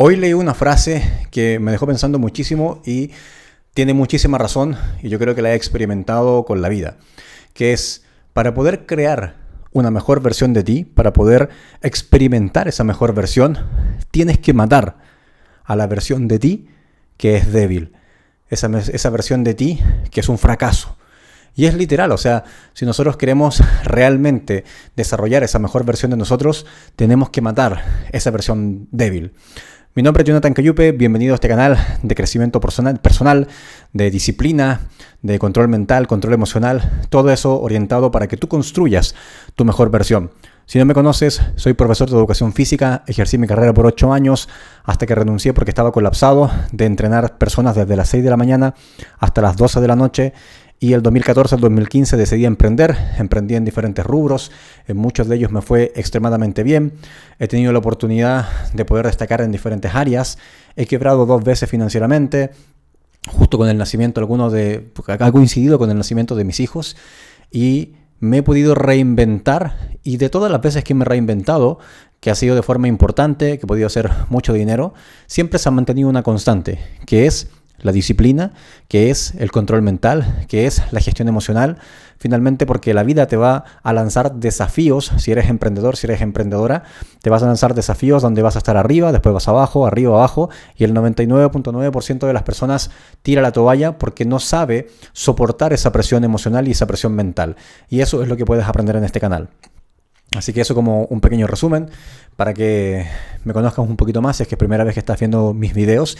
Hoy leí una frase que me dejó pensando muchísimo y tiene muchísima razón, y yo creo que la he experimentado con la vida, que es: para poder crear una mejor versión de ti, para poder experimentar esa mejor versión, tienes que matar a la versión de ti que es débil, esa versión de ti que es un fracaso. Y es literal, o sea, si nosotros queremos realmente desarrollar esa mejor versión de nosotros, tenemos que matar esa versión débil. Mi nombre es Jonathan Cayupe, bienvenido a este canal de crecimiento personal, de disciplina, de control mental, control emocional, todo eso orientado para que tú construyas tu mejor versión. Si no me conoces, soy profesor de educación física, ejercí mi carrera por 8 años hasta que renuncié porque estaba colapsado de entrenar personas desde las 6 de la mañana hasta las 12 de la noche. Y el 2014 al 2015 decidí emprendí en diferentes rubros, en muchos de ellos me fue extremadamente bien, he tenido la oportunidad de poder destacar en diferentes áreas, he quebrado 2 veces financieramente, justo con el nacimiento, ha coincidido con el nacimiento de mis hijos, y me he podido reinventar, y de todas las veces que me he reinventado, que ha sido de forma importante, que he podido hacer mucho dinero, siempre se ha mantenido una constante, que es la disciplina, que es el control mental, que es la gestión emocional, finalmente porque la vida te va a lanzar desafíos. Si eres emprendedor, si eres emprendedora, te vas a lanzar desafíos donde vas a estar arriba, después vas abajo, arriba, abajo, y el 99.9% de las personas tira la toalla porque no sabe soportar esa presión emocional y esa presión mental, y eso es lo que puedes aprender en este canal. Así que eso como un pequeño resumen para que me conozcas un poquito más si es que es primera vez que estás viendo mis videos.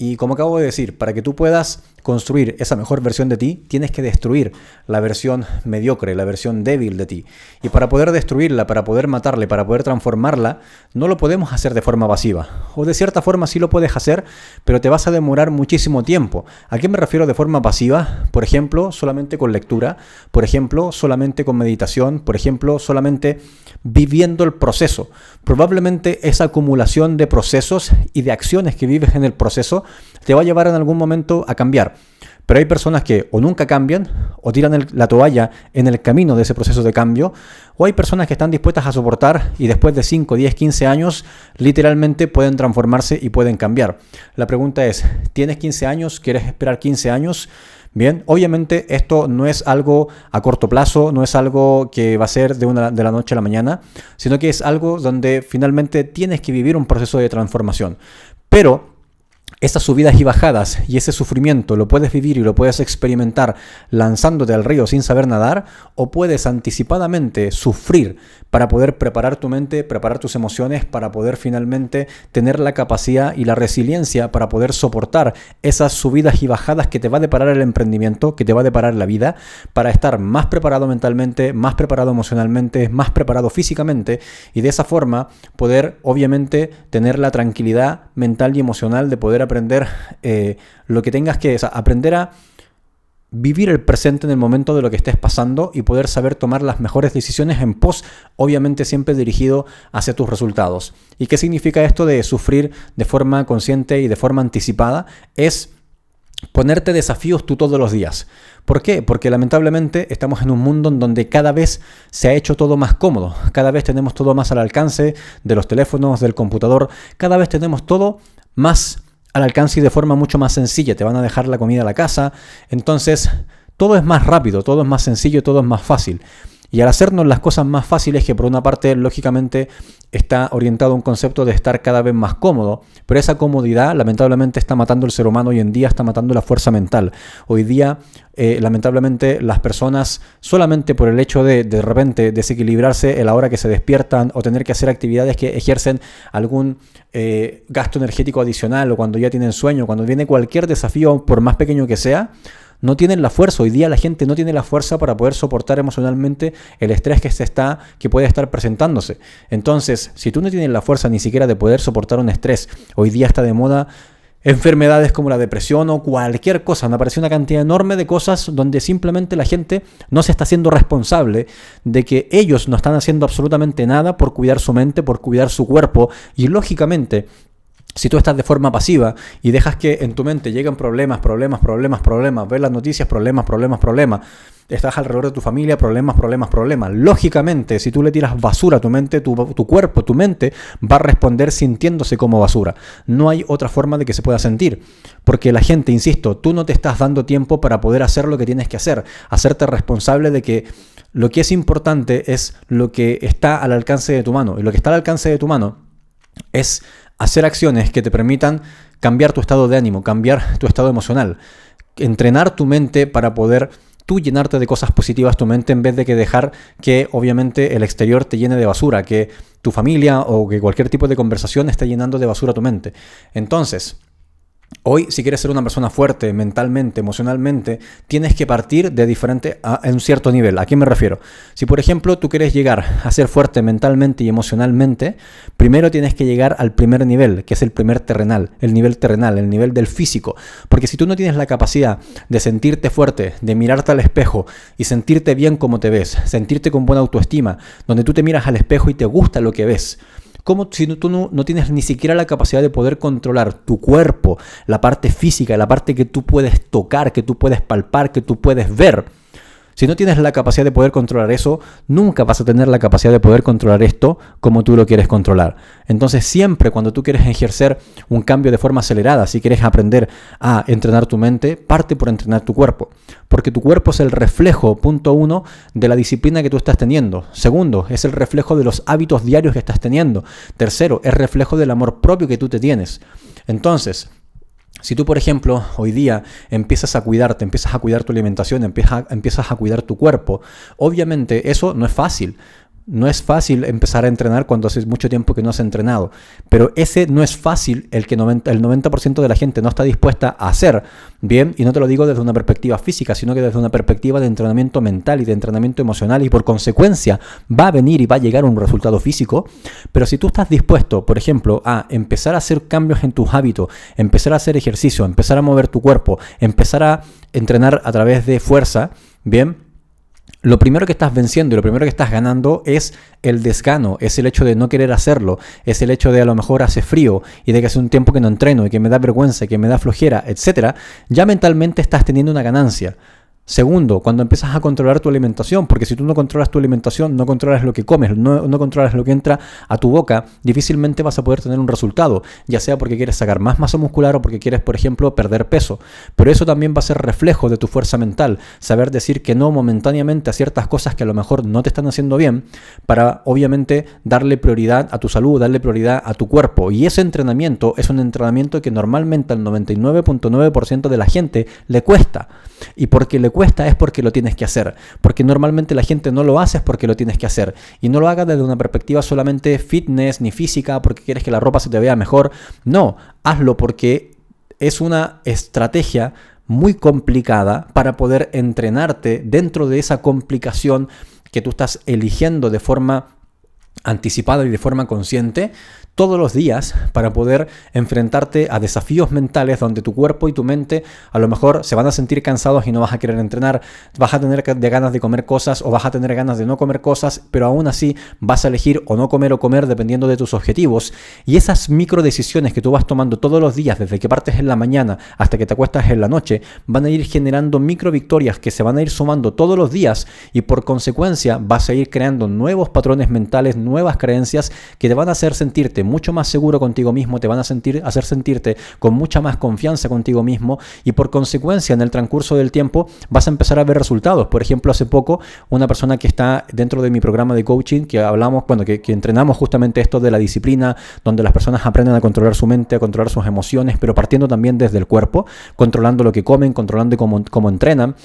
Y como acabo de decir, para que tú puedas construir esa mejor versión de ti, tienes que destruir la versión mediocre, la versión débil de ti. Y para poder destruirla, para poder matarla, para poder transformarla, no lo podemos hacer de forma pasiva. O de cierta forma sí lo puedes hacer, pero te vas a demorar muchísimo tiempo. ¿A qué me refiero de forma pasiva? Por ejemplo, solamente con lectura, por ejemplo, solamente con meditación, por ejemplo, solamente viviendo el proceso. Probablemente esa acumulación de procesos y de acciones que vives en el proceso te va a llevar en algún momento a cambiar. Pero hay personas que o nunca cambian o tiran la toalla en el camino de ese proceso de cambio, o hay personas que están dispuestas a soportar y después de 5, 10, 15 años literalmente pueden transformarse y pueden cambiar. La pregunta es, ¿tienes 15 años? ¿Quieres esperar 15 años? Bien, obviamente esto no es algo a corto plazo, no es algo que va a ser de la noche a la mañana, sino que es algo donde finalmente tienes que vivir un proceso de transformación. Pero esas subidas y bajadas y ese sufrimiento lo puedes vivir y lo puedes experimentar lanzándote al río sin saber nadar, o puedes anticipadamente sufrir para poder preparar tu mente, preparar tus emociones, para poder finalmente tener la capacidad y la resiliencia para poder soportar esas subidas y bajadas que te va a deparar el emprendimiento, que te va a deparar la vida, para estar más preparado mentalmente, más preparado emocionalmente, más preparado físicamente, y de esa forma poder obviamente tener la tranquilidad mental y emocional de poder aprender lo que tengas que, aprender a vivir el presente en el momento de lo que estés pasando y poder saber tomar las mejores decisiones en pos, obviamente siempre dirigido hacia tus resultados. ¿Y qué significa esto de sufrir de forma consciente y de forma anticipada? Es ponerte desafíos tú todos los días. ¿Por qué? Porque lamentablemente estamos en un mundo en donde cada vez se ha hecho todo más cómodo, cada vez tenemos todo más al alcance de los teléfonos, del computador, cada vez tenemos todo más al alcance y de forma mucho más sencilla. Te van a dejar la comida a la casa, entonces todo es más rápido, todo es más sencillo, todo es más fácil. Y al hacernos las cosas más fáciles, que por una parte lógicamente está orientado a un concepto de estar cada vez más cómodo, pero esa comodidad lamentablemente está matando al ser humano hoy en día, está matando la fuerza mental. Hoy día lamentablemente las personas, solamente por el hecho de repente desequilibrarse a la hora que se despiertan o tener que hacer actividades que ejercen algún gasto energético adicional, o cuando ya tienen sueño, cuando viene cualquier desafío por más pequeño que sea, no tienen la fuerza. Hoy día la gente no tiene la fuerza para poder soportar emocionalmente el estrés que puede estar presentándose. Entonces, si tú no tienes la fuerza ni siquiera de poder soportar un estrés, hoy día está de moda enfermedades como la depresión o cualquier cosa. Me apareció una cantidad enorme de cosas donde simplemente la gente no se está haciendo responsable de que ellos no están haciendo absolutamente nada por cuidar su mente, por cuidar su cuerpo, y lógicamente si tú estás de forma pasiva y dejas que en tu mente lleguen problemas, ves las noticias, problemas, estás alrededor de tu familia, problemas, problemas, problemas. Lógicamente, si tú le tiras basura a tu mente, tu cuerpo, tu mente va a responder sintiéndose como basura. No hay otra forma de que se pueda sentir. Porque la gente, insisto, tú no te estás dando tiempo para poder hacer lo que tienes que hacer. Hacerte responsable de que lo que es importante es lo que está al alcance de tu mano. Y lo que está al alcance de tu mano es hacer acciones que te permitan cambiar tu estado de ánimo, cambiar tu estado emocional. Entrenar tu mente para poder tú llenarte de cosas positivas tu mente en vez de que dejar que obviamente el exterior te llene de basura, que tu familia o que cualquier tipo de conversación esté llenando de basura tu mente. Entonces, hoy, si quieres ser una persona fuerte mentalmente, emocionalmente, tienes que partir de en un cierto nivel. ¿A qué me refiero? Si, por ejemplo, tú quieres llegar a ser fuerte mentalmente y emocionalmente, primero tienes que llegar al primer nivel, que es el nivel terrenal, el nivel del físico. Porque si tú no tienes la capacidad de sentirte fuerte, de mirarte al espejo y sentirte bien como te ves, sentirte con buena autoestima, donde tú te miras al espejo y te gusta lo que ves, como si tú no tienes ni siquiera la capacidad de poder controlar tu cuerpo, la parte física, la parte que tú puedes tocar, que tú puedes palpar, que tú puedes ver. Si no tienes la capacidad de poder controlar eso, nunca vas a tener la capacidad de poder controlar esto como tú lo quieres controlar. Entonces siempre cuando tú quieres ejercer un cambio de forma acelerada, si quieres aprender a entrenar tu mente, parte por entrenar tu cuerpo. Porque tu cuerpo es el reflejo, punto 1, de la disciplina que tú estás teniendo. Segundo, es el reflejo de los hábitos diarios que estás teniendo. Tercero, es reflejo del amor propio que tú te tienes. Entonces, si tú, por ejemplo, hoy día empiezas a cuidarte, empiezas a cuidar tu alimentación, empiezas a cuidar tu cuerpo, obviamente eso no es fácil. No es fácil empezar a entrenar cuando hace mucho tiempo que no has entrenado, pero ese no es fácil el 90% de la gente no está dispuesta a hacer, bien, y no te lo digo desde una perspectiva física, sino que desde una perspectiva de entrenamiento mental y de entrenamiento emocional, y por consecuencia va a venir y va a llegar un resultado físico. Pero si tú estás dispuesto, por ejemplo, a empezar a hacer cambios en tus hábitos, empezar a hacer ejercicio, empezar a mover tu cuerpo, empezar a entrenar a través de fuerza, bien, lo primero que estás venciendo y lo primero que estás ganando es el desgano, es el hecho de no querer hacerlo, es el hecho de a lo mejor hace frío y de que hace un tiempo que no entreno y que me da vergüenza y que me da flojera, etcétera. Ya mentalmente estás teniendo una ganancia. Segundo, cuando empiezas a controlar tu alimentación, porque si tú no controlas tu alimentación, no controlas lo que comes, no controlas lo que entra a tu boca, difícilmente vas a poder tener un resultado, ya sea porque quieres sacar más masa muscular o porque quieres, por ejemplo, perder peso. Pero eso también va a ser reflejo de tu fuerza mental, saber decir que no momentáneamente a ciertas cosas que a lo mejor no te están haciendo bien, para obviamente darle prioridad a tu salud, darle prioridad a tu cuerpo. Y ese entrenamiento es un entrenamiento que normalmente al 99.9% de la gente le cuesta. Y porque le cuesta es porque lo tienes que hacer. Porque normalmente la gente no lo hace es porque lo tienes que hacer. Y no lo hagas desde una perspectiva solamente fitness ni física, porque quieres que la ropa se te vea mejor. No, hazlo porque es una estrategia muy complicada para poder entrenarte dentro de esa complicación que tú estás eligiendo de forma anticipada y de forma consciente todos los días para poder enfrentarte a desafíos mentales donde tu cuerpo y tu mente a lo mejor se van a sentir cansados y no vas a querer entrenar, vas a tener ganas de comer cosas o vas a tener ganas de no comer cosas, pero aún así vas a elegir o no comer o comer dependiendo de tus objetivos. Y esas micro decisiones que tú vas tomando todos los días, desde que partes en la mañana hasta que te acuestas en la noche, van a ir generando micro victorias que se van a ir sumando todos los días y por consecuencia vas a ir creando nuevos patrones mentales, nuevas creencias que te van a hacer sentirte mucho más seguro contigo mismo, te van a hacer sentirte con mucha más confianza contigo mismo y por consecuencia en el transcurso del tiempo vas a empezar a ver resultados. Por ejemplo, hace poco una persona que está dentro de mi programa de coaching que hablamos, que entrenamos justamente esto de la disciplina, donde las personas aprenden a controlar su mente, a controlar sus emociones, pero partiendo también desde el cuerpo, controlando lo que comen, controlando cómo entrenan,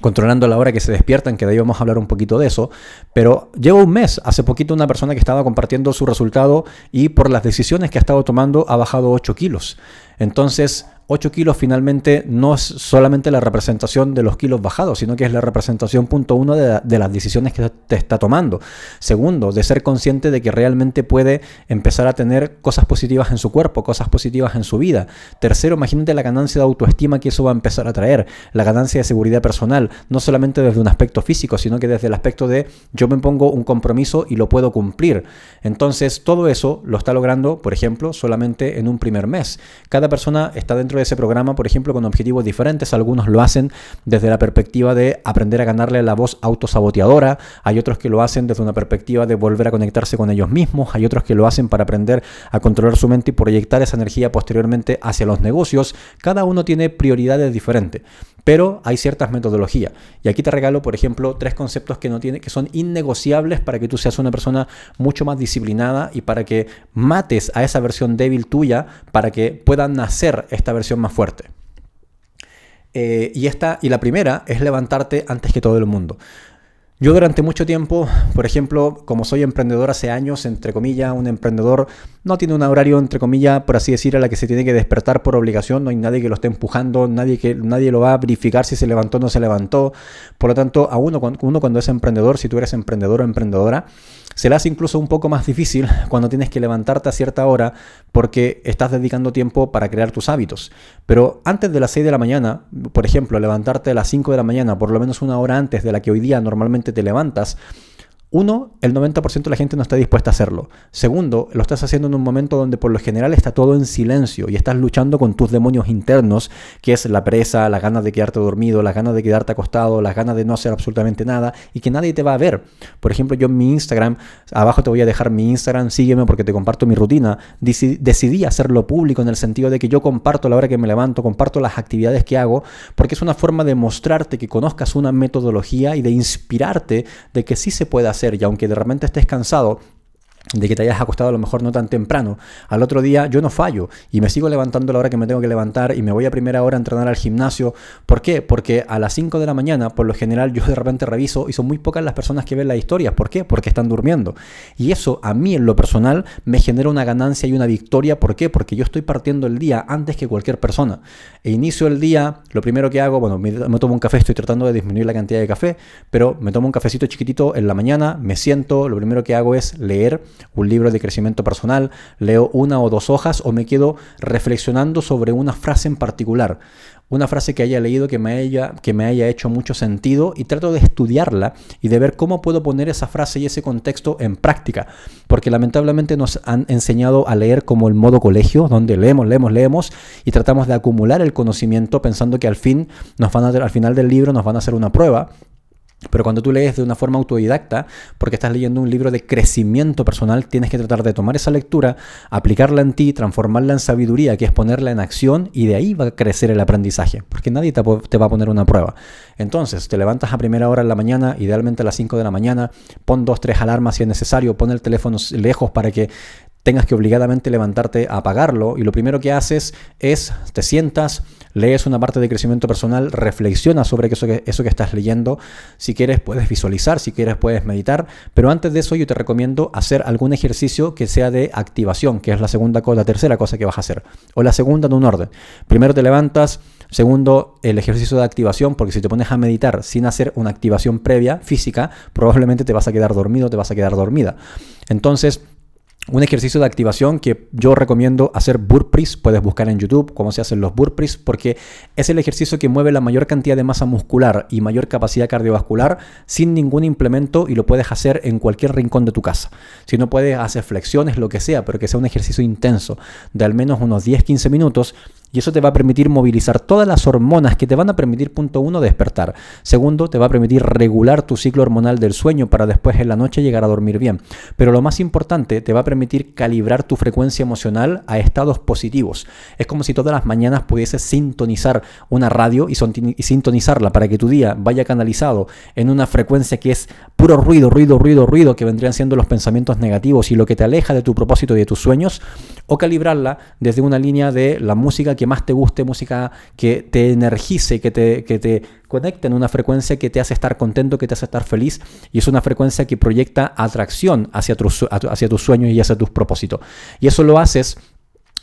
controlando la hora que se despiertan, que de ahí vamos a hablar un poquito de eso, pero lleva un mes, hace poquito una persona que estaba compartiendo su resultado y por las decisiones que ha estado tomando ha bajado 8 kilos. Entonces, 8 kilos finalmente no es solamente la representación de los kilos bajados, sino que es la representación punto 1 de las decisiones que te está tomando. Segundo, de ser consciente de que realmente puede empezar a tener cosas positivas en su cuerpo, cosas positivas en su vida. Tercero, imagínate la ganancia de autoestima que eso va a empezar a traer, la ganancia de seguridad personal, no solamente desde un aspecto físico, sino que desde el aspecto de yo me pongo un compromiso y lo puedo cumplir. Entonces, todo eso lo está logrando, por ejemplo, solamente en un primer mes. Cada persona está dentro dentro de ese programa, por ejemplo, con objetivos diferentes. Algunos lo hacen desde la perspectiva de aprender a ganarle la voz autosaboteadora. Hay otros que lo hacen desde una perspectiva de volver a conectarse con ellos mismos. Hay otros que lo hacen para aprender a controlar su mente y proyectar esa energía posteriormente hacia los negocios. Cada uno tiene prioridades diferentes, pero hay ciertas metodologías. Y aquí te regalo, por ejemplo, 3 conceptos que son innegociables para que tú seas una persona mucho más disciplinada y para que mates a esa versión débil tuya, para que pueda nacer esta versión más fuerte. Y la primera es levantarte antes que todo el mundo. Yo durante mucho tiempo, por ejemplo, como soy emprendedor hace años, entre comillas, un emprendedor no tiene un horario, entre comillas, por así decir, a la que se tiene que despertar por obligación. No hay nadie que lo esté empujando, nadie lo va a verificar si se levantó o no se levantó. Por lo tanto, a uno cuando es emprendedor, si tú eres emprendedor o emprendedora, se le hace incluso un poco más difícil cuando tienes que levantarte a cierta hora porque estás dedicando tiempo para crear tus hábitos. Pero antes de las 6 de la mañana, por ejemplo, levantarte a las 5 de la mañana, por lo menos una hora antes de la que hoy día normalmente te levantas, uno, el 90% de la gente no está dispuesta a hacerlo. Segundo, lo estás haciendo en un momento donde por lo general está todo en silencio y estás luchando con tus demonios internos, que es la pereza, las ganas de quedarte dormido, las ganas de quedarte acostado, las ganas de no hacer absolutamente nada y que nadie te va a ver. Por ejemplo, yo en mi Instagram, abajo te voy a dejar mi Instagram, sígueme porque te comparto mi rutina. Decidí hacerlo público en el sentido de que yo comparto la hora que me levanto, comparto las actividades que hago, porque es una forma de mostrarte que conozcas una metodología y de inspirarte de que sí se puede hacer. Y aunque de repente estés cansado de que te hayas acostado a lo mejor no tan temprano, al otro día yo no fallo y me sigo levantando a la hora que me tengo que levantar y me voy a primera hora a entrenar al gimnasio. ¿Por qué? Porque a las 5 de la mañana, por lo general, yo de repente reviso y son muy pocas las personas que ven las historias. ¿Por qué? Porque están durmiendo. Y eso a mí en lo personal me genera una ganancia y una victoria. ¿Por qué? Porque yo estoy partiendo el día antes que cualquier persona. E inicio el día, lo primero que hago, bueno, me tomo un café, estoy tratando de disminuir la cantidad de café, pero me tomo un cafecito chiquitito en la mañana, me siento, lo primero que hago es leer un libro de crecimiento personal, leo 1 o 2 hojas o me quedo reflexionando sobre una frase en particular, una frase que haya leído que me haya hecho mucho sentido y trato de estudiarla y de ver cómo puedo poner esa frase y ese contexto en práctica, porque lamentablemente nos han enseñado a leer como el modo colegio, donde leemos y tratamos de acumular el conocimiento pensando que al final del libro nos van a hacer una prueba. Pero cuando tú lees de una forma autodidacta, porque estás leyendo un libro de crecimiento personal, tienes que tratar de tomar esa lectura, aplicarla en ti, transformarla en sabiduría, que es ponerla en acción, y de ahí va a crecer el aprendizaje, porque nadie te va a poner una prueba. Entonces, te levantas a primera hora en la mañana, idealmente a las 5 de la mañana, pon 2, 3 alarmas si es necesario, pon el teléfono lejos para que tengas que obligadamente levantarte a apagarlo, y lo primero que haces es, te sientas, lees una parte de crecimiento personal, reflexionas sobre eso que estás leyendo. Si quieres puedes visualizar, si quieres puedes meditar, pero antes de eso yo te recomiendo hacer algún ejercicio que sea de activación, que es la tercera cosa que vas a hacer, o la segunda en un orden. Primero te levantas, segundo el ejercicio de activación, porque si te pones a meditar sin hacer una activación previa física, probablemente te vas a quedar dormido, te vas a quedar dormida. Entonces, un ejercicio de activación que yo recomiendo hacer burpees, puedes buscar en YouTube cómo se hacen los burpees, porque es el ejercicio que mueve la mayor cantidad de masa muscular y mayor capacidad cardiovascular sin ningún implemento, y lo puedes hacer en cualquier rincón de tu casa. Si no puedes hacer flexiones, lo que sea, pero que sea un ejercicio intenso de al menos unos 10-15 minutos. Y eso te va a permitir movilizar todas las hormonas que te van a permitir, punto 1, despertar. Segundo, te va a permitir regular tu ciclo hormonal del sueño para después en la noche llegar a dormir bien. Pero lo más importante, te va a permitir calibrar tu frecuencia emocional a estados positivos. Es como si todas las mañanas pudieses sintonizar una radio y sintonizarla para que tu día vaya canalizado en una frecuencia que es puro ruido, que vendrían siendo los pensamientos negativos y lo que te aleja de tu propósito y de tus sueños, o calibrarla desde una línea de la música que más te guste, música que te energice, que te conecte en una frecuencia que te hace estar contento, que te hace estar feliz, y es una frecuencia que proyecta atracción hacia tus sueños y hacia tus propósitos. Y eso lo haces.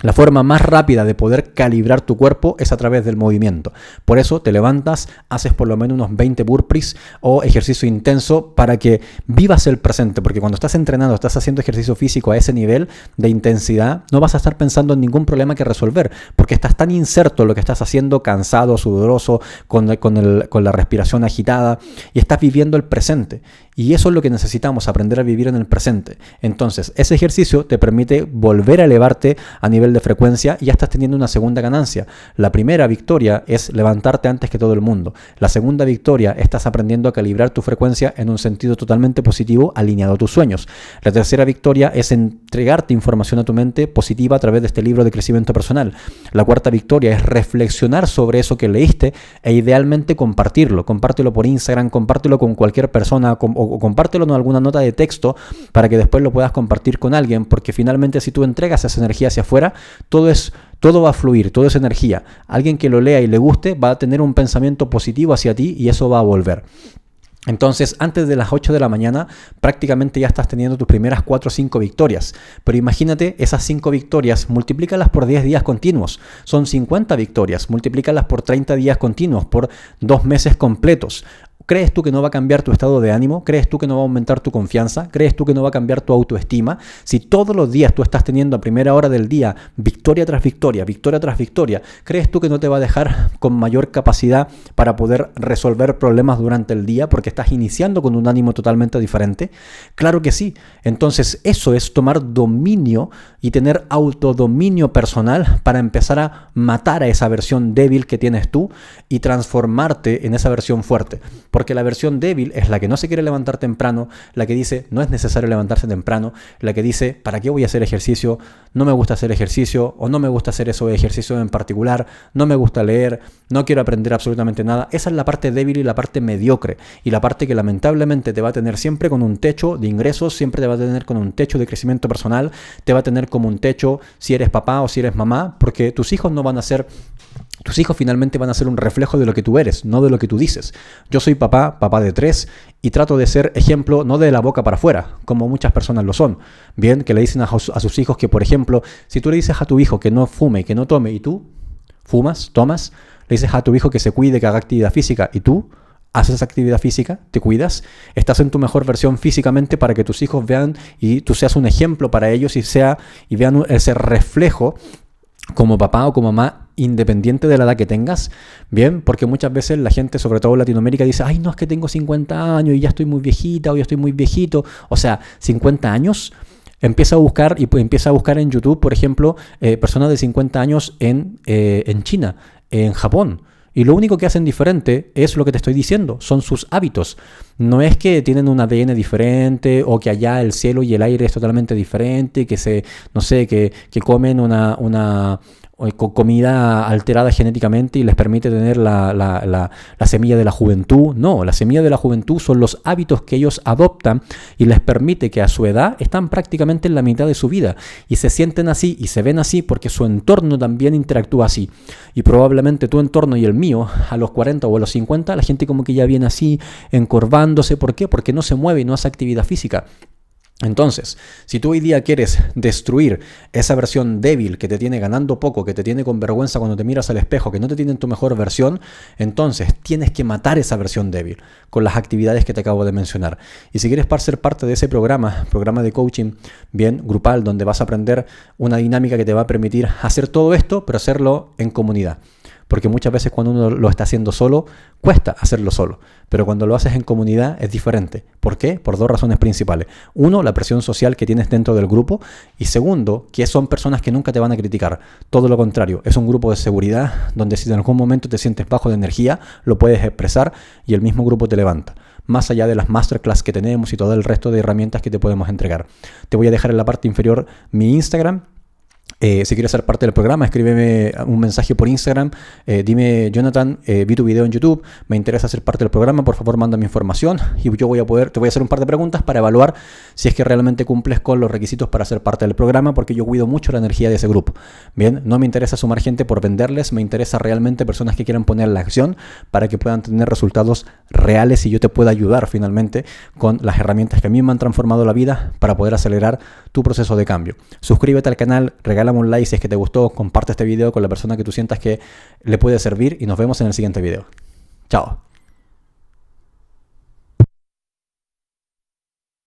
La forma más rápida de poder calibrar tu cuerpo es a través del movimiento. Por eso te levantas, haces por lo menos unos 20 burpees o ejercicio intenso para que vivas el presente, porque cuando estás entrenando, estás haciendo ejercicio físico a ese nivel de intensidad, no vas a estar pensando en ningún problema que resolver, porque estás tan inserto en lo que estás haciendo, cansado, sudoroso, con la respiración agitada, y estás viviendo el presente. Y eso es lo que necesitamos, aprender a vivir en el presente. Entonces, ese ejercicio te permite volver a elevarte a nivel de frecuencia y ya estás teniendo una segunda ganancia. La primera victoria es levantarte antes que todo el mundo. La segunda victoria, estás aprendiendo a calibrar tu frecuencia en un sentido totalmente positivo, alineado a tus sueños. La tercera victoria es entregarte información a tu mente positiva a través de este libro de crecimiento personal. La cuarta victoria es reflexionar sobre eso que leíste e idealmente compartirlo. Compártelo por Instagram, compártelo con cualquier persona o compártelo en alguna nota de texto para que después lo puedas compartir con alguien, porque finalmente si tú entregas esa energía hacia afuera, todo va a fluir, todo es energía. Alguien que lo lea y le guste va a tener un pensamiento positivo hacia ti y eso va a volver. Entonces, antes de las 8 de la mañana, prácticamente ya estás teniendo tus primeras 4 o 5 victorias. Pero imagínate esas 5 victorias, multiplícalas por 10 días continuos. Son 50 victorias, multiplícalas por 30 días continuos, por 2 meses completos. ¿Crees tú que no va a cambiar tu estado de ánimo? ¿Crees tú que no va a aumentar tu confianza? ¿Crees tú que no va a cambiar tu autoestima? Si todos los días tú estás teniendo a primera hora del día victoria tras victoria, victoria tras victoria, ¿crees tú que no te va a dejar con mayor capacidad para poder resolver problemas durante el día porque estás iniciando con un ánimo totalmente diferente? Claro que sí. Entonces eso es tomar dominio y tener autodominio personal para empezar a matar a esa versión débil que tienes tú y transformarte en esa versión fuerte. Porque la versión débil es la que no se quiere levantar temprano, la que dice no es necesario levantarse temprano, la que dice ¿para qué voy a hacer ejercicio? No me gusta hacer ejercicio o no me gusta hacer eso de ejercicio en particular, no me gusta leer, no quiero aprender absolutamente nada. Esa es la parte débil y la parte mediocre y la parte que lamentablemente te va a tener siempre con un techo de ingresos, siempre te va a tener con un techo de crecimiento personal, te va a tener como un techo si eres papá o si eres mamá, porque tus hijos no van a ser... Tus hijos finalmente van a ser un reflejo de lo que tú eres, no de lo que tú dices. Yo soy papá de 3, y trato de ser ejemplo no de la boca para afuera, como muchas personas lo son. Bien, que le dicen a sus hijos que, por ejemplo, si tú le dices a tu hijo que no fume, que no tome, y tú fumas, tomas, le dices a tu hijo que se cuide, que haga actividad física, y tú haces actividad física, te cuidas, estás en tu mejor versión físicamente para que tus hijos vean y tú seas un ejemplo para ellos y vean ese reflejo como papá o como mamá, independiente de la edad que tengas, bien, porque muchas veces la gente, sobre todo en Latinoamérica, dice, ay, no, es que tengo 50 años y ya estoy muy viejita o ya estoy muy viejito. O sea, 50 años, empieza a buscar en YouTube, por ejemplo, personas de 50 años en China, en Japón. Y lo único que hacen diferente es lo que te estoy diciendo, son sus hábitos. No es que tienen un ADN diferente o que allá el cielo y el aire es totalmente diferente, que comen una comida alterada genéticamente y les permite tener la semilla de la juventud. No, la semilla de la juventud son los hábitos que ellos adoptan y les permite que a su edad están prácticamente en la mitad de su vida y se sienten así y se ven así porque su entorno también interactúa así. Y probablemente tu entorno y el mío, a los 40 o a los 50, la gente como que ya viene así, encorvándose. ¿Por qué? Porque no se mueve y no hace actividad física. Entonces, si tú hoy día quieres destruir esa versión débil que te tiene ganando poco, que te tiene con vergüenza cuando te miras al espejo, que no te tiene en tu mejor versión, entonces tienes que matar esa versión débil con las actividades que te acabo de mencionar. Y si quieres ser parte de ese programa de coaching bien grupal, donde vas a aprender una dinámica que te va a permitir hacer todo esto, pero hacerlo en comunidad. Porque muchas veces cuando uno lo está haciendo solo, cuesta hacerlo solo. Pero cuando lo haces en comunidad es diferente. ¿Por qué? Por 2 razones principales. 1, la presión social que tienes dentro del grupo. Y 2, que son personas que nunca te van a criticar. Todo lo contrario, es un grupo de seguridad donde si en algún momento te sientes bajo de energía, lo puedes expresar y el mismo grupo te levanta. Más allá de las masterclass que tenemos y todo el resto de herramientas que te podemos entregar. Te voy a dejar en la parte inferior mi Instagram. Si quieres ser parte del programa, escríbeme un mensaje por Instagram, dime, Jonathan, vi tu video en YouTube, me interesa ser parte del programa, por favor mándame información y yo te voy a hacer un par de preguntas para evaluar si es que realmente cumples con los requisitos para ser parte del programa, porque yo cuido mucho la energía de ese grupo. Bien, no me interesa sumar gente por venderles, me interesa realmente personas que quieran poner la acción para que puedan tener resultados reales y yo te pueda ayudar finalmente con las herramientas que a mí me han transformado la vida para poder acelerar tu proceso de cambio. Suscríbete al canal, regálame un like si es que te gustó, comparte este video con la persona que tú sientas que le puede servir y nos vemos en el siguiente video. Chao.